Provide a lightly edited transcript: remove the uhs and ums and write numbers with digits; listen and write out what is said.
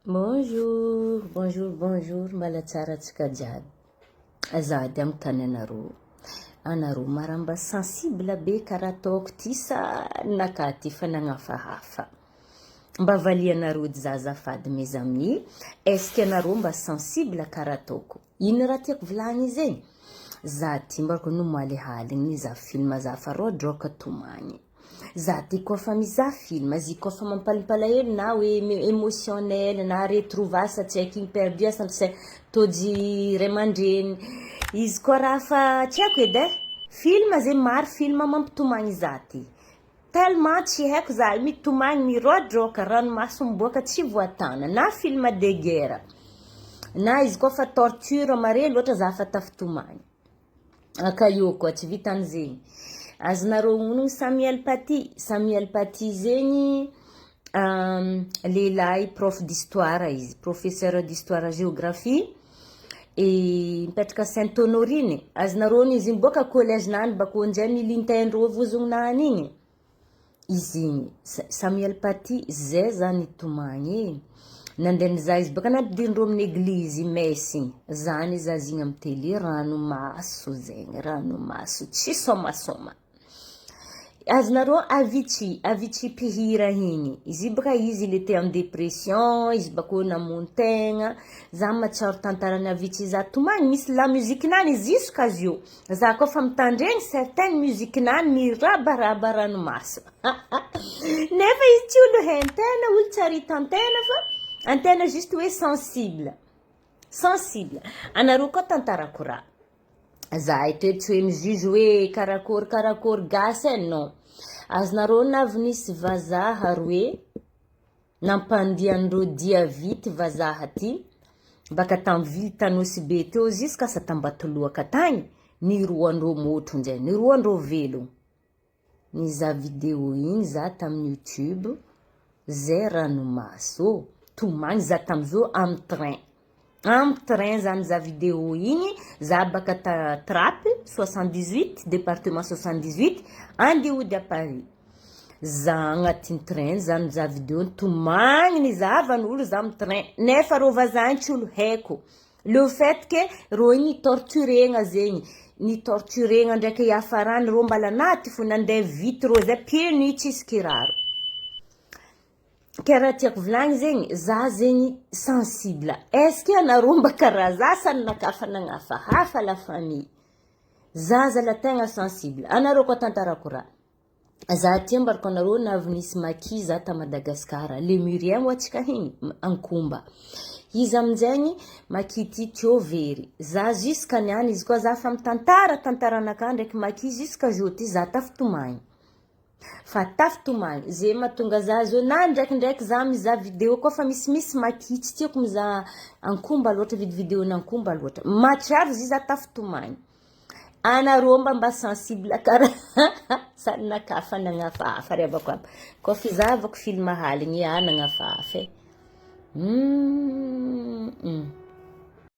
Bonjour, bonjour, bonjour, mbala tsara antsika jiaby. Azady amin'ny tany anareo maramba sensible be karaha ataoko ty sanaka ty fa nagnafahafa. Mba valianareo edy azafady mes amis, est-ce que anareo mba sensible karaha ataoko? Ino raha tiako volagny zegny? Za ty mbarako nomaly haligny za film za fa rodroka tomagny. Za ty kofa mizaha film, izy kofa mampalapalahelo na hoe émotionnel na retrouvasse tsy haiko igny perdu asa tôjy ray aman-dreny. Izy koa raha fa tsy haiko edy film zay maro film mampitomagny za ty. Tellement tsy haiko za mitomagny mirodroka ranomaso miboaka tsy voatana na film de guerre. Na izy koa fa torture mare loatra za fa tafitomagny. Aka io koa tsy vitan'zegny. Azonareo ogno Samuel Paty zegny lehilahy prof d'histoire izy, professeur d'histoire géographie et mipetraka Sainte-Honorine. Azonareo izy miboaka collège nany bako anjay milintendro vozognany igny. Izy igny Samuel Paty zay zany tomagny. Nandeny za izy baka nampidindreo amin'ny église messe igny. Zany zazigny amin'ny télé ranomaso zegny, ranomaso tsy somasoma. Azonareo Avicii Pihira igny. Izy baka izy il était en dépression, izy bako namontegna. Za matsaro tantarany Avicii za tomagny misy la musique nany jusqu'à io. Za koa fa mitandregny certaine musique nany mirabaraba ranomaso. Nefa izy tsy olo hentena, olo tsy haritantena fa antena juste hoe sensible. Sensible. Anareo koa tantarako raha. Za ito tsy hoe mijuge hoe karakory gasy non. Azonareo navy nisy vazaha roe nampandiandreo dia vity vazaha ty baka tam ville Tanosy be teo jusqu'à sa Tambatoloaka tagny niroandreo motro nzay, niroandreo velogno. Niza vidéo igny za tamin'ny YouTube zay ranomaso tomagny za tamizao amin'ny train. Amin'ny train zany za vidéo igny, za baka ta Trapy 78, département 78, andiody à Paris. Za agnatin'ny train zany za vidéo tomagny nizahavan'olo za amin'ny train. Nefa rô vazaha tsy olo haiko. Le fait que rô igny torturegna zegny, ni torturegna ndraiky iafarany rô mbala naty fo nandeha vity rô zay pieds nus tsisy kiraro. Karaha tiako volagny zegny, za zegny sensible. Est-ce que anareo mba karaha za sa nakafa nagnafahafa la famille? Za zala tegna sensible. Anareo koa tantarako raha. Za ty mbarako anareo navy nisy maki za ta Madagascar. Lemurien moatsika igny, ankomba. Izy aminjegny maki ty tio very. Za jusqu'à niany izy koa za fa tantaranaka ndraiky maki jusqu'à jour za tafitomagny. Fa tafitomagny zay mahatonga za zo na ndraikindraiky za mizaha vidéo koa fa misy maki tsy tiako mizaha ankomba loatra vidéo n'ankomba loatra. Matsiaro izy za tafitomagny. Anareo mba sensible karaha sa nakafa nagnafahafa revako aby. Koa fizahavako film haligny nagnafahafa.